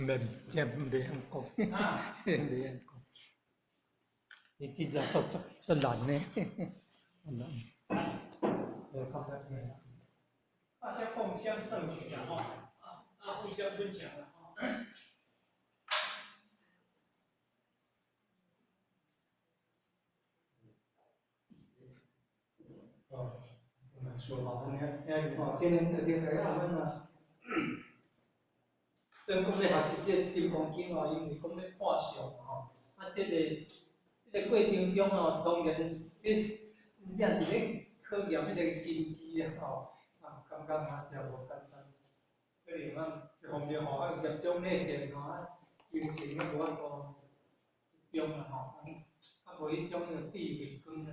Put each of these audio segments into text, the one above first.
免这袂晓讲，袂晓讲，你真正做难呢，难。大家共襄盛举啊！互相分享啊！我们说好的呢，今年特定在他们呢，咱讲咧学习这金刚经哦，因为讲咧看相吼，这个过程中哦，当然真正是咧考验迄个根基啊吼，感觉真无简单。所以一方面吼，业障内现吼，精神啊无法度集中啊吼，无迄种智慧光啊，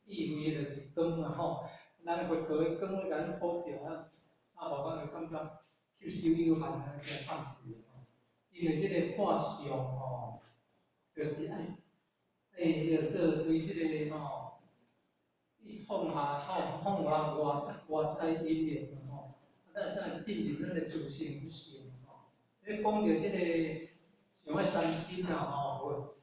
智慧就是光啊吼，咱佛陀的光甲咱普照啊，互咱会感觉吸收有限啊，真放弃吼。因为这个看相吼，就是要做对这个吼，放下外在因缘吼，咱进入咱的自性性吼。你讲到这个像个三心啊吼，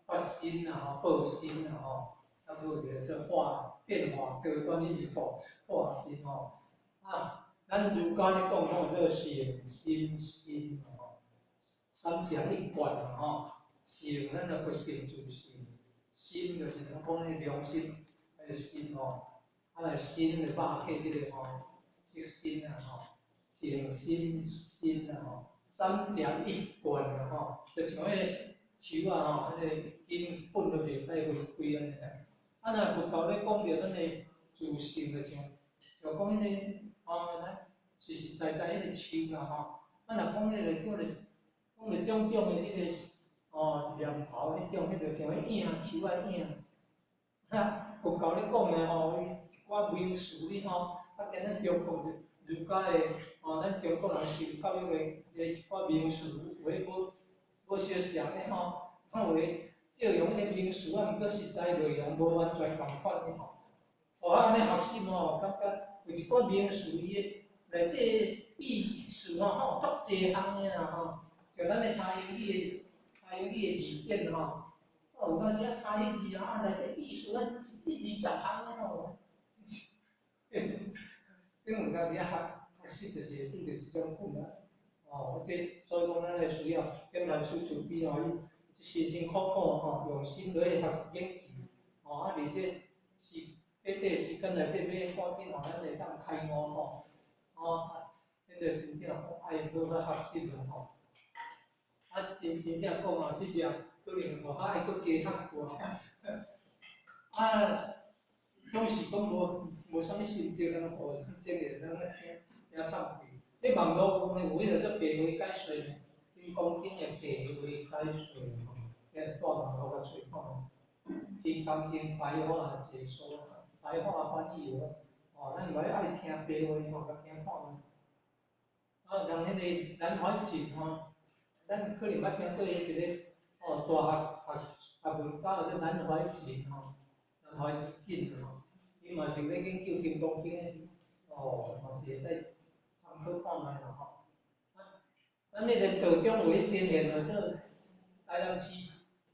发心啊吼，报心啊吼，还有一个做变化高端一点化心吼。咱儒家咧讲吼，做性心心吼，三者一贯嘛吼。性咱就佛性自性，心就是咱讲的良心，迄个心吼。心就肉体迄个吼，色心啊吼，性心心啊吼，三者一贯啊吼，就像迄个树啊吼，迄个根本就袂使违规安尼啊。若佛教咧讲着咱的自性，就像讲迄个咱实实在在迄个树啊吼，若讲迄个讲着种种的迄个念头，迄种就像迄影树仔影。佛教咧讲的吼，一寡名词哩吼，今咱中国儒家的咱中国人受教育的一寡名词，有诶无相像的吼，有诶借用迄个名词毋过实在内容无完全共款的吼。安尼学习吼，感觉有一寡名词伊内底意思吼，足侪项的啦吼，像咱的蔡英语的字典吼。有当时差迄字内底意思1、20项的吼，有当时学习就是会遇到即种困难。所以讲咱会需要点来师慈悲吼，伊辛辛苦苦吼，用心落去学习研究，而且是短短时间内底要赶紧咱会当开悟吼，迄个真正爱好好学习了吼。真正讲吼，即只可能我还爱搁加学一寡。总是讲无啥物心得，咱互建议咱听忏悔。你网络有迄个做白话解说呢，金刚经的白话解说吼，带网络甲找看。真工真白话解说，白话翻译咱袂爱听白话吼，甲听看。人迄个南怀瑾吼。咱可能捌听过一个大学家叫南怀瑾吼，南怀瑾吼，伊嘛是咧研究《金刚经》的，嘛是会使参考看卖啦吼。咱迄个道中有迄真言叫做台南市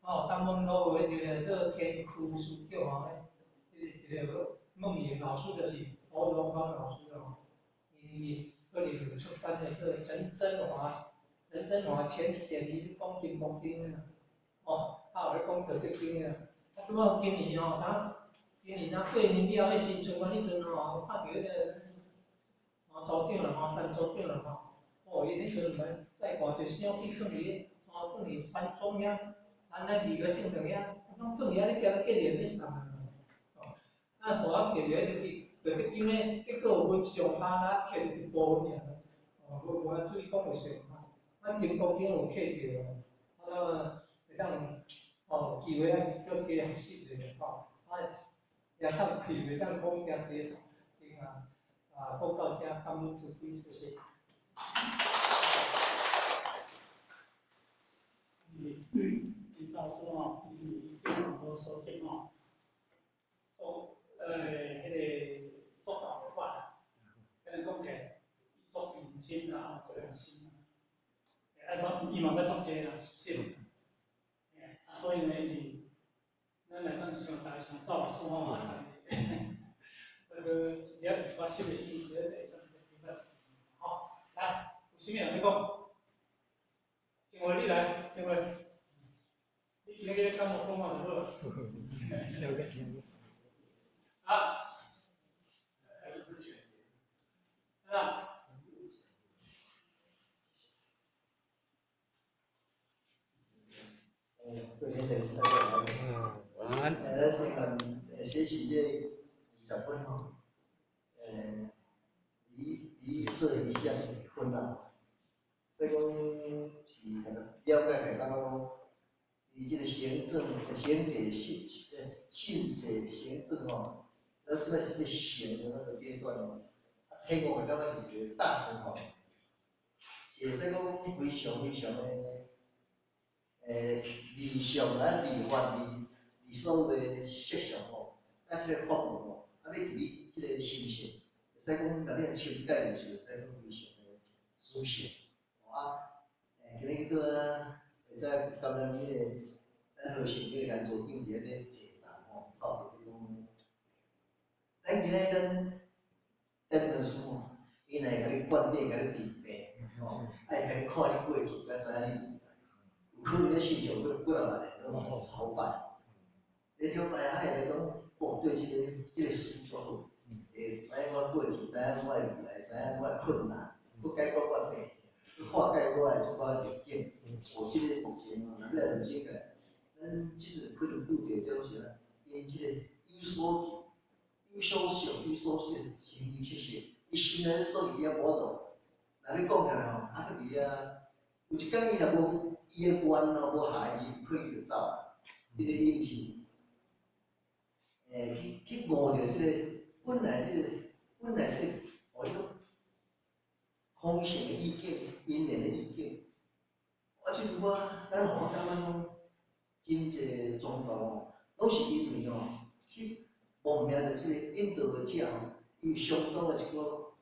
东门路有迄个做天竺师教吼，迄个梦圆老师就是欧荣芳老师吼，伊可能有出版的叫陈真华浅显伊讲金刚经啊，有咧讲道德经啊。拄好今年今年过年了，迄新春迄阵吼，拍着迄个组长啦陈组长啦伊迄阵来载偌济小去放伫山庄遐，咱2个省长遐，放伫遐咧叫咧过年咧送互我摕着迄道德经咧，结果有分上下摕着一部尔，无注意讲袂顺。金刚经有摕着，会当有机会爱搁加学习者吼，也忏愧袂当讲诚济，报告遮感恩诸位，谢谢。李老师吼，伊对网络收听吼，迄个做法，跟人讲起来，伊做认真亲啦，做良心啦，伊嘛要作些啦，是不？所以呢，咱来讲上大上早数学嘛，那个了发生的意义，好，来，有啥物人要讲？先回你来，先回。你今日讲我讲话就好。啊。啊。各位先生，大家好。晚安。学习这20分吼，你设一项困难，所以讲是了解下讲，伊这个行政、行者、信者、行政吼，那即摆是这行的那个阶段哦，希望感觉是一个大成吼，会使讲非常非常的。理想啊、理法、理所有的设想吼，啊，即个法律吼，啊，要伫你即个心性，会使讲，若你啊修改的时候，会使讲非常的舒适。啊，今日拄啊，会使感染迄个咱核心迄个咱组长伫迄个解答吼，到底讲，咱今日咱本书吼，伊来甲你灌顶、甲你提拔，吼，爱甲你看你过去，甲知影你。可能咧心上几啊万个都朝拜，你了解下来讲，哦，对这个事做好，会知影我过去，知影我未来，知影我的困难，佮解决我的问题，佮化解我的即个条件。哦，这个目前哦，咱来了解个，咱即阵可能拄着叫做啥？因即个有所想，有所想，形形色色，伊心内所伊也无度。若你讲起来吼，啊，佮伫啊，有一天伊若无。伊个关咯，无下伊，可以就走啊。迄个伊毋是，去误着即个本来即个，哦，迄个空性的意见、因缘的意见。即句话，咱互我感觉讲，真侪宗教哦，拢是因为哦，去奉命着即个引导的者哦，伊有相当的一个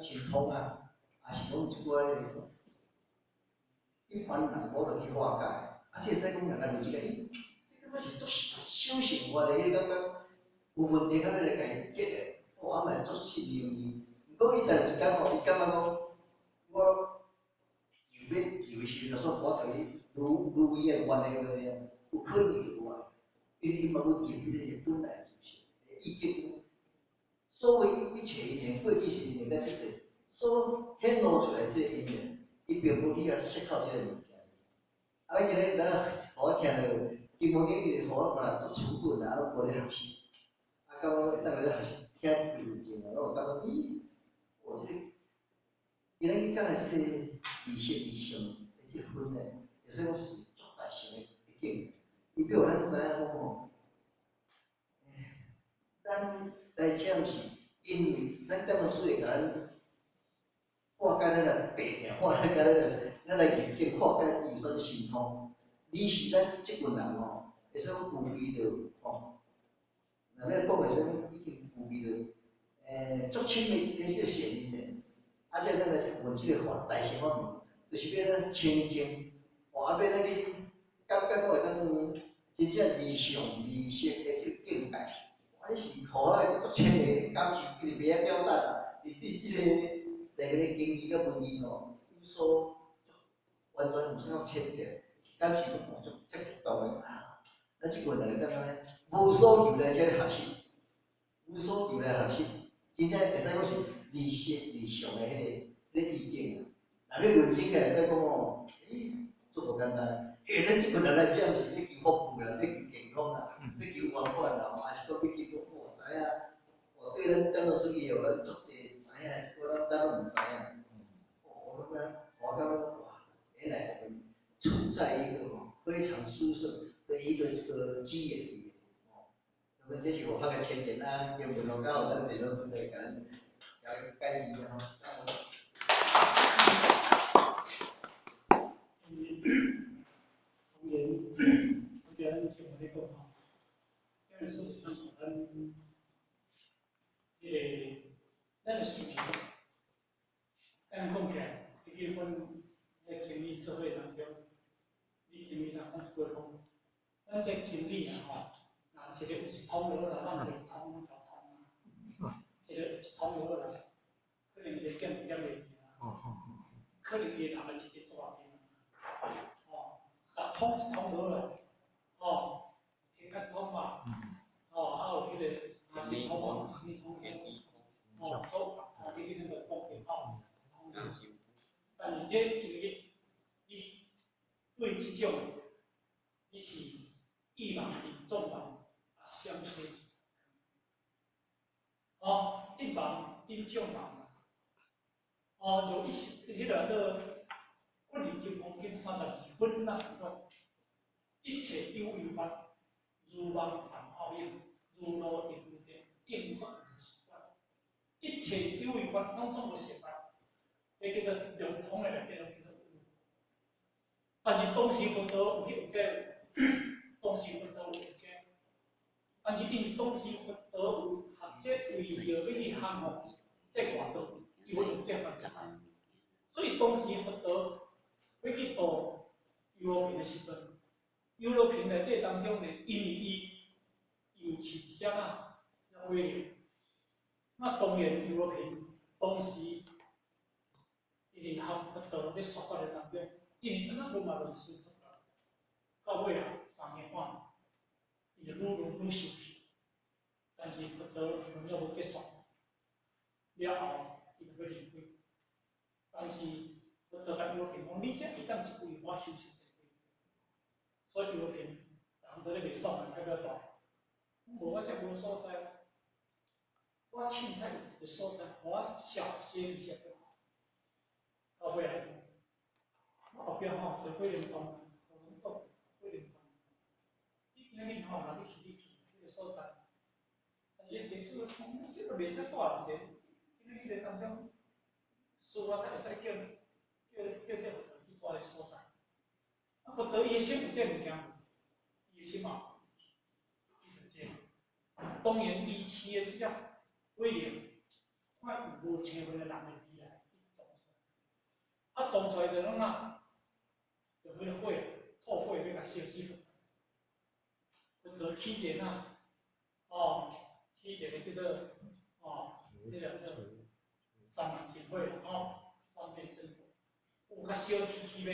神通啊，也是讲一寡。一般人无得去化解，啊，即会使讲人家有一个，这个是足小生活的，迄个感觉有问题，敢要来甲伊解决，我也蛮足信任伊。毋过伊但是讲吼，伊感觉讲，我求的时阵，所我对伊如伊的愿的话，有可能会无啊，因为伊嘛要求迄个本来就是意见，所谓一切因缘，过去是因缘，甲即世所显露出来即个因缘。伊并无去思考即个物件，啊！咱今日咱互我听着，伊无经伊互我嘛做处分啊，我无咧学习，啊，感觉会当来学习听即个物件啊，我感觉咦，我即个今日去讲的即个理性的即个分咧，会使讲是足大性的一件，伊叫咱知影讲吼，咱来讲是因为咱讲的所会甲咱。化解咱个病痛，化解咱个眼睛，化解有啥心痛。你是咱即群人吼，会使讲具备着吼。若要讲会使讲已经具备着足深的迄个善因咧。啊，即咱来问即个法大乘法门，就是要咱清净，哦，啊，要咱去感觉到会当真正理想、理性的即个境界。还是互咱足深的感受，伊是袂晓表达啊，伊即个。在个咧经济甲文艺吼，有所完全有啥牵连，感受到足激动的啊！咱即群人感觉咧，无所求来遮学习，无所求来学习，真正会使讲是理想的迄个意见啊。若要认真起来，使讲哦，足无简单。因为咱即群人来遮，毋是咧求福富啦，咧求健康啦，咧求圆满啦，还是讲要求讲哦，知影，哦，对咱讲到说以后，咱足济。知影，咱都唔知影。我感觉哇，原来我们处在一个非常舒适的一个这个基业里面。那么这是我发个前言啊，英文刚好咱弟兄姊妹跟介意哈。同年，我觉得你是我那个哈，但是咱咱个水平，咱讲讲起来，其实阮迄经理做伙当中，你经理若讲一句讲，咱这经理啊吼，若一个有一桶落啦，咱袂通就通啊，一个有一桶落啦，可能会减袂去啊，可能伊拿一个做下面，哦，啊桶一桶落啦，哦，天干桶嘛，哦，啊有迄个啊是桶嘛，是桶哦，桶啊，你迄个讲起哦。但是这经历，你对这种，你是意盲比众盲啊相对，哦，一盲因众盲，哦，有一些迄个我研究空间32分那种，一切有为法，如梦幻泡影，如露应电，应作习惯，一切有为法拢总无习惯。迄叫做融通的来，叫做但是当时佛陀有这，当时佛陀有这，但是因为当时佛陀有学这为了要去学哦，这外道有这法子，所以当时佛陀要去度优罗平的时阵，优罗平内底当中呢，因为伊有持相啊，威廉，那当然优罗平当时。因为和佛陀咧说法的当中，因为咱无嘛论修佛陀，到尾啊3年半，伊就愈修去。但是佛陀论了无结束，了后伊就要离开。但是佛陀甲优平讲，你这会当一位，我修成一位。所以优平，人都咧袂爽啊，代表大。无我这无所在，我凊彩有一个所在，我小歇一下就好。到尾啊，我后壁吼做桂林东，我们讲桂林东，你今日吼，哪里去迄个所在，伊其实讲，这个袂使带一个，今日迄个当中，事啊，才会使叫这去带个所在。啊，不得伊心有这物件，伊心嘛，伊就这。当然，伊饲的这只桂林，看有无车回来人会比来。啊，种出来就拢啊，有迄个火，透火要甲烧死佛。佛陀起一个呐，哦，起一个叫做哦，迄个三万千火啦，哦，三变真火，有较烧起要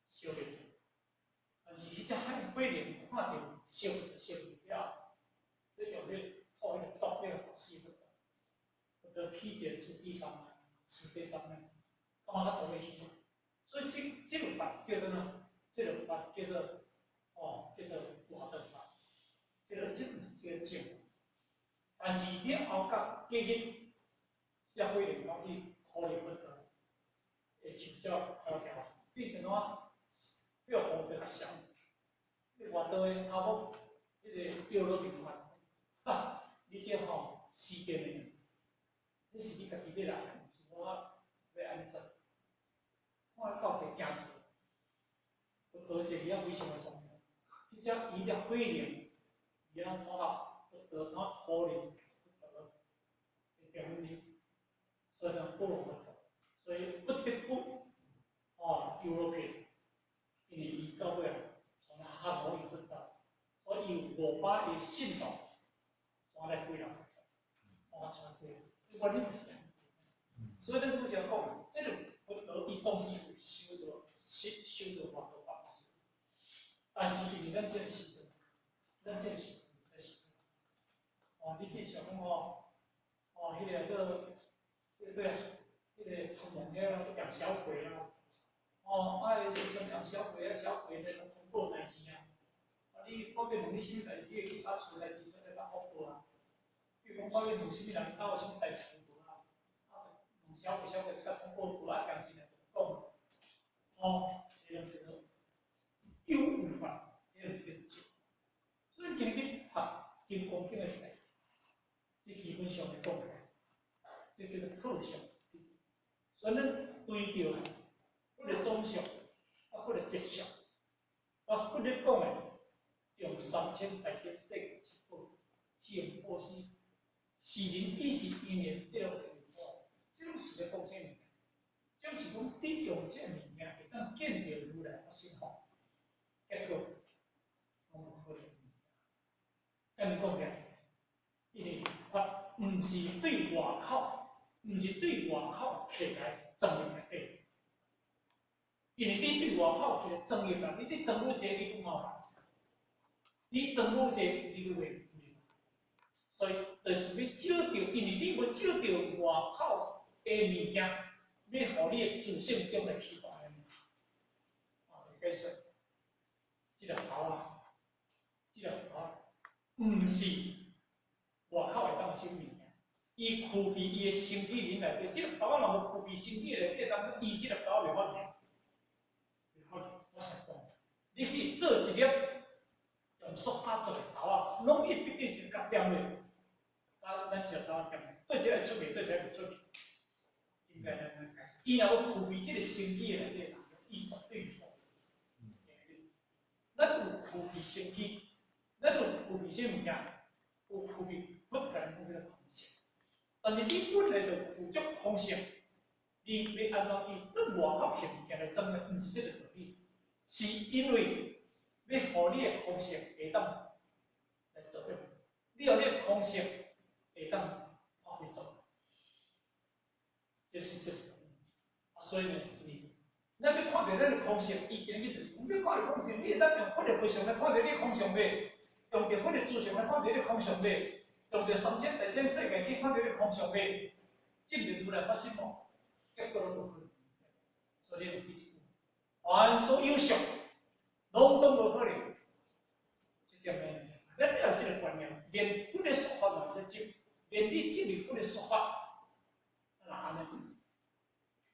烧袂去。但是迄只海火灵看到烧就烧袂了，你用迄透迄个毒，那个毒死佛。佛陀起一个慈悲三昧，慈悲三昧。干嘛他投回去？所以这个法叫做呢，这个法叫做叫做华德法，这个是个正。但是你后甲继日，社会领导去考虑佛陀，会请教考条，变成怎？要学得较像，你华德的头部，迄个标了平凡，啊，你这死变的，这是你家己要来，是我要安怎？我到底惊死，佛这个非常的重要。伊只慧灵，伊通到佛陀通考虑佛陀的原理，所以讲不如佛陀，所以不得不优罗片，因为伊到尾从那学无伊佛陀，所以有500个信徒，从来归了佛陀，从归，我认为是这样。所以咱之前讲，这个佛陀伊当时有修到华德法师，但是因为咱这个时阵，咱这个时阵唔使修。你是像讲迄个迄个通往个养小鬼啦，时阵养小鬼小鬼咧通过代志啊，你我要问你什么代志，你会去查厝代志，做咧通过啊。比如讲，我要问什么人家有什么代志无啊？小鬼甲通过无啊，但是呢讲，这样叫做有无法，这样叫做。所以今日学金刚经的时代，这基本上来讲，这叫做课上。所以咱对着不个总上，不个德上，不个讲的，用3000大千世去报，是用报是人意是因缘得了平安，这种是咧讲啥物件？这种是讲利用这物件会当见到如来发心法，结果我无可能。咁讲嘅，因为法唔是对外口，唔是对外口起来增入内底。因为你对外口起来增入啦，你增入这你不好办，你增入这你就会。所以，就是要照到，因为你要照到外口的物件，要互你的自性中来启发的。就解释，这个头啊，这个头，唔是外口会当修物件，伊具备伊的身体里内底，这个头啊，若无具备身体内底，当伊这个头袂发现。我想讲，你去做一粒用塑胶做的头啊，拢一必定是甲点的。咱就到点，对这个出去，对这个出去，应该咱讲，伊若要具备这个身体内底，伊绝对错。咱有具备身体，咱有具备啥物件？有具备不可能的空性。但是你本来就具足空性，你要按照伊对外口物件来争的，毋是这个道理，是因为要互你的空性会当来作用，你有你的空性。会当发挥作用，这是这个。所以呢，咱要看到咱的空性，伊今日就是，你要看到空性，你会当用佛的非常来看到你空性袂，用着佛的思想来看到你空性袂，用着三千大千世界去看到你空性袂，这就突然发生咯，结果拢无可能。所以一直凡所有相，拢总无可能。这点呢，咱要有这个观念，连不的说法嘛是真。连你这里不的说法，那安尼，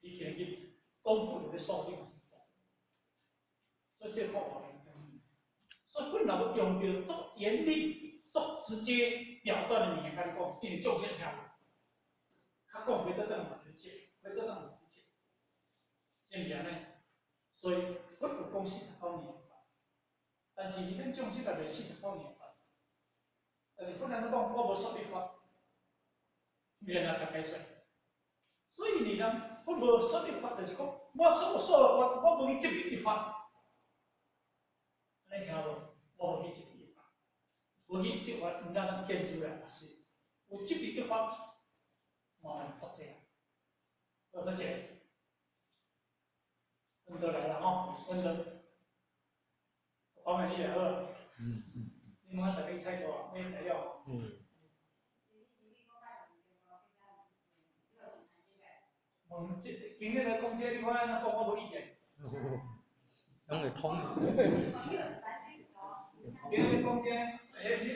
你今日公布的数据，所以这个好所以本来用着足严厉、足直接了断的语言，甲你讲，因为众生听无，他讲回得当嘛是切，回得当嘛是切，是毋是安尼？所以佛有讲49年法，但是你们众生内底49年法，但是佛人都讲我无说你法。免啊，解释。所以你讲，我无说的法，就是讲，我所的法，我无去执行的法。你听无？我无去执行的法，无去执行法，唔让咱见出来也是。有执行的法，麻烦作这样。而且，温度来了吼，温度，方面你来好。你莫在你太多，没来了。今日来讲这，你看咱讲我无意见。拢会通。今日讲这，你就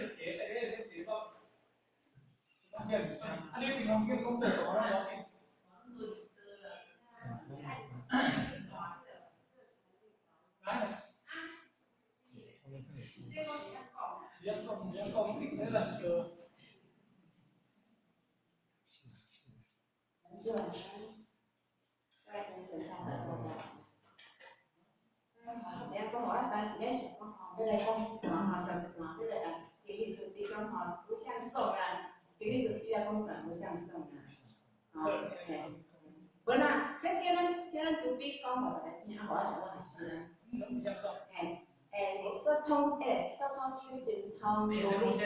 先提到，讲这物件，你平常叫讲这大啦，要紧。你那是个。在真实上的大家，你讲我但你想讲吼，你来讲一段吼，上一段，你来今日就你讲吼，不像送啊，今日就你来讲段不像送啊，好，嘿，无啦，迄天咱主笔讲互大家听，啊，我想我还是，不像送。说通就是通。你贡献。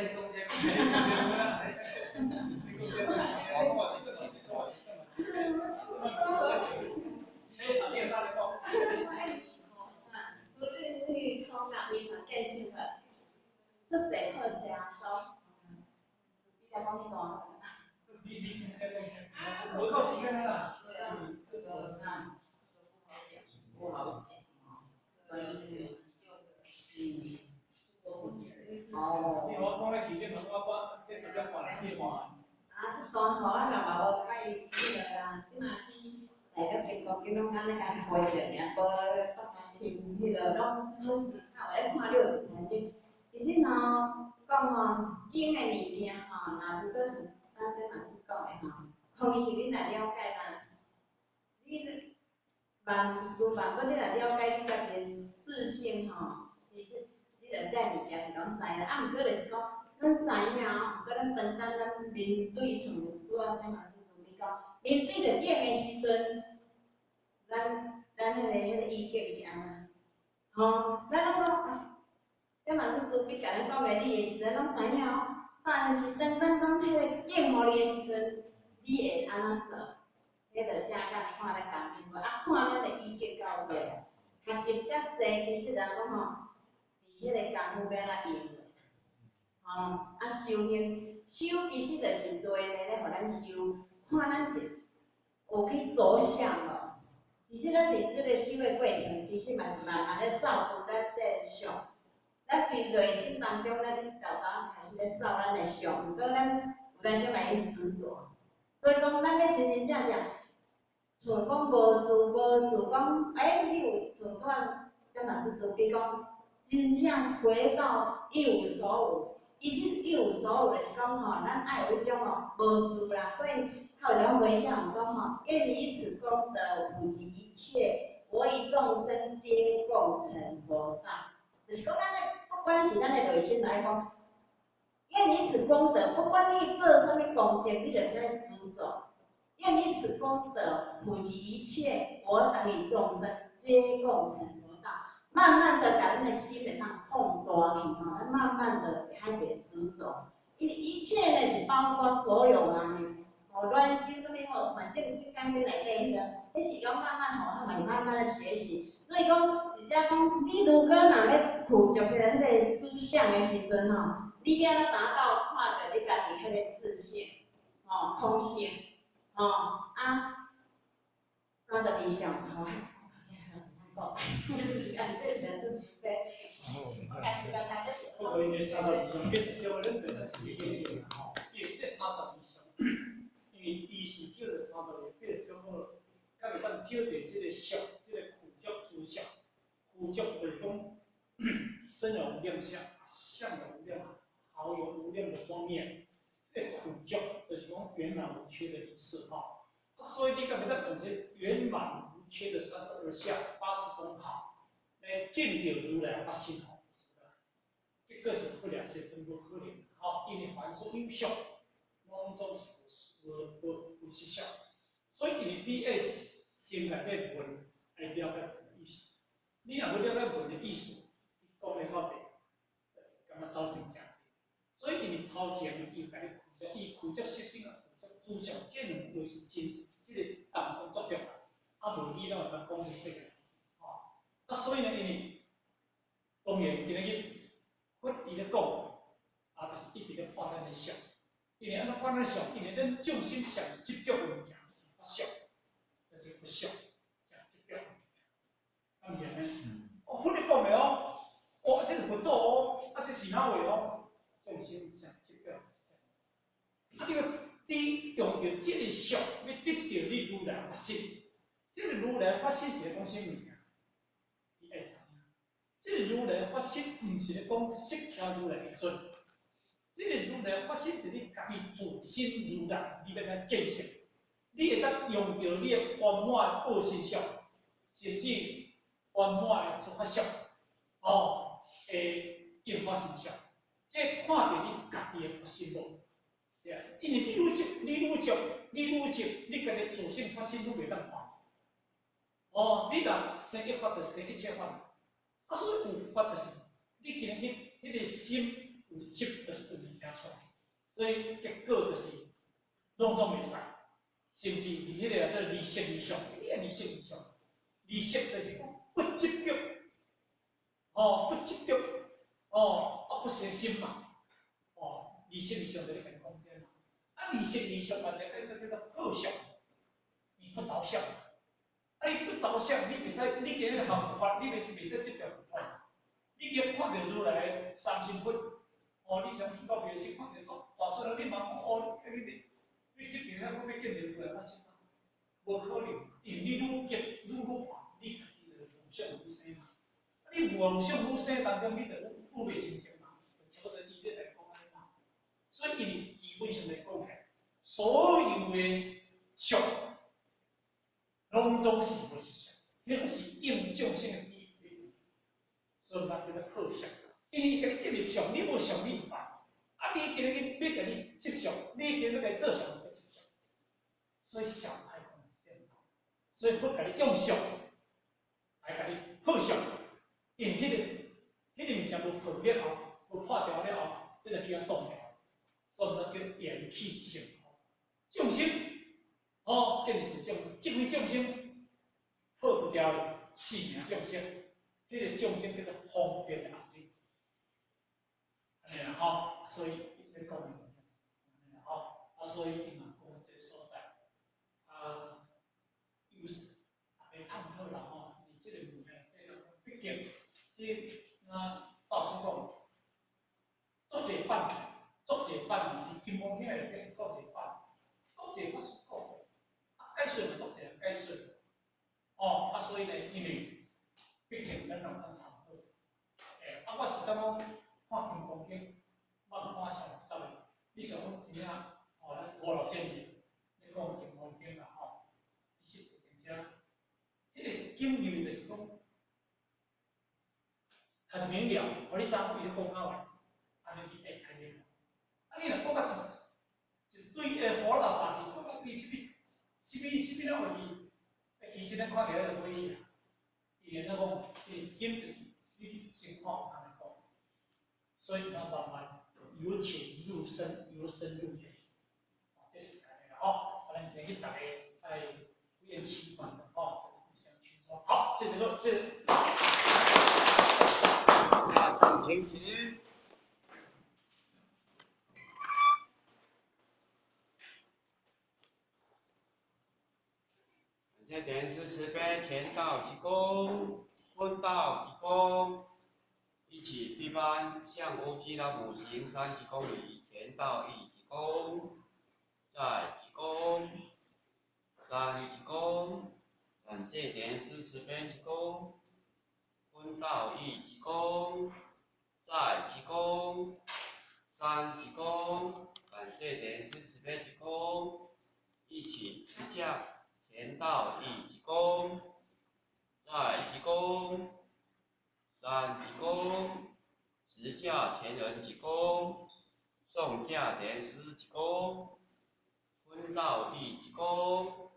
就是从那非常见性的，这谁课谁啊？走，比较方便多。我到时间了。不好讲哦。你我讲咧几点？我这直接挂来电话。这段吼，我若嘛无解迄个啦，即马去来了经过，经拢安尼甲伊回一个尔，无发亲迄个拢啊，有咧看了一台钟。其实呢，讲吼，经的物件吼，若如果像咱顶老师讲的吼，空是你来了解啦，你万事万物你来了解你家己自性吼，其实你着这物件是拢知影，啊，毋过就是讲。咱知影哦，毋过咱当咱面对像拄仔顶老师像你讲，面对着境的时阵，咱迄个意境是安怎？吼，咱拢讲啊，这嘛是朱笔甲咱讲个你的时阵，拢知影哦。但是当咱讲迄个境互你的时阵，你会安怎做？迄着正甲你看咧工课，啊，看咱的意境到位。学习遮济，其实人讲吼，伫迄个功夫要来用。吼，啊，修行，修其实就是对咧，互咱修，看咱有去着相无。而且咱伫即个修的过程，其实嘛是慢慢咧扫除咱即个相。咱伫内心当中，咱咧豆豆开始咧扫咱的相，毋过咱有当时嘛会执着。所以讲，咱要真真正正，像讲无自讲，你有像咱老师做比讲，真正回到一无所有。其实一无所有就是讲吼，咱爱有迄种吼无自啦，所以他有种回向讲吼，愿以此功德普及一切，我与众生皆共成佛道。就是讲，咱的不管是咱的内心来讲，愿以此功德，不管你做啥物功德，你就是在执着。愿以此功德普及一切，我等与众生皆共成佛道。慢慢的，把咱的心给它放大去吼，咱慢慢的会海袂执着。一切呢是包括所有人，乱心什么吼，反正即讲即内底迄个，迄是讲慢慢吼，他慢慢的学习。所以讲，直接讲，你如果若要苦着迄个主相的时阵吼，你要达到看到你家己迄个自信，空性，32相，好。感谢你的支持，对。感谢大家。不过因为32相，变成叫我认得的一个点吼，因为这32相，因为伊是照着32，变成叫我，甲伊讲照着这个相，这个苦足主相，苦足就是讲身有无量相，相有无量，好有无量的庄严。这苦足就是讲圆满无缺的意思哈。所以你敢要在本身圆满无缺的32相80种好，来见到如来发心吼。这个是不了解真不可能，好，因为凡所有相，拢总是无实相，所以你要先来这文来了解意思。你若无了解文的意思，讲的到底，感觉走真正。所以因头前伊甲你苦足实性啊，苦足主相，这两个是真，这个当中作用啊，无你咱来讲去说个，所以呢，因为当然今日。佛伊咧讲，就是一直咧破咱的相，因为安怎破咱相？因为咱众生上执着的物件是不相，就是不相，上执着的物件，敢毋是安尼？佛咧讲的哦，这是佛祖哦，这是哪位哦？众生上执着。因为你用着这个相，要得到你如来发心，这个如来发心是咧讲啥物件？你爱知。这个如来发心，唔是咧讲释迦如来的尊，这个如来发心是你家己自心如来，你要来见识，你会当用着你的圆满的报身相，甚至圆满的诸法相，应发身相，这看着你家己的发心路，对啊，因为你愈执，你家己自性发心愈袂当看，你若生一法就生一切法。所以有法就是你今日迄个心有执，就是有物件出来，所以结果就是拢总袂使，甚至伫迄个叫离色离相，你离色离相，离色就是讲不执着，不执着，不生心嘛，离色离相就是跟讲这嘛，离色离相嘛，就意思叫做破相，你不着相。你不着相，你袂使，你今日学法，你袂使执着法。你今日看到如来三身法，你想去到别时看到做大出来，你嘛讲你执着了，我要见到如来发心嘛，无可能，因为你愈急愈看，你家己就妄想愈生嘛。你妄想愈生当中，你就愈袂清净嘛，就照着伊咧来讲安尼嘛。所以基本上来讲起，所有的相。拢总是无实相，迄是应众生的基本，所以咱叫做破相。伊甲你建立相，你无相你唔办，你今日要甲你执相，你今日来做相要执相。所以上爱讲现头，所以佛甲你用上来甲你破相，因迄个物件无破了后，无破掉了后，你就叫它动掉，所以咱叫元气成佛。众生，哦，这就是众生，即位众生破不掉的四名众生，迄个众生叫做方便的压力。安尼啦吼，所以一直讲安尼啦吼，所以伊嘛讲这个所在，有大家探讨啦吼，你这个物件，毕竟这照先讲，足济版，伫金光片内底足济版，足济我是讲，解说嘛足济人解说，哦，所以呢，因为毕竟咱人通参考，我是感觉看金光片。我看上复杂的，你想讲真正，吼，咱5、6千年，你讲金光经啦吼，其实并且，迄个经验就是讲，很明了，互你知影伊咧讲啥话，安尼去会安尼。啊，你若讲到一堆胡垃圾，讲到伊什么话题，其实咱看起来就危险。伊连那讲，伊经就是你情况安尼讲，所以要慢慢。由浅入深，由深入浅，这是安尼啦吼。可能今日大家在不厌其烦的吼，互相群说。好，谢谢各位，谢谢。请起。感谢点师慈悲，前道鞠躬，坤道鞠躬。一起闭班，向欧基拉姆行3鞠躬礼，前道1鞠躬，再鞠躬，3鞠躬，感谢莲师慈悲鞠躬，坤道1鞠躬，再鞠躬，3鞠躬，感谢莲师慈悲鞠躬，一起持架，前道1鞠躬，再鞠躬。3鞠躬，持架前人鞠躬，送架莲师鞠躬，坤道1鞠躬，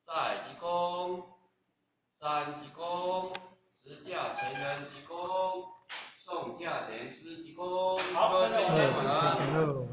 再鞠躬，3鞠躬，持架前人鞠躬，送架莲师鞠躬。好，各位再见，晚安。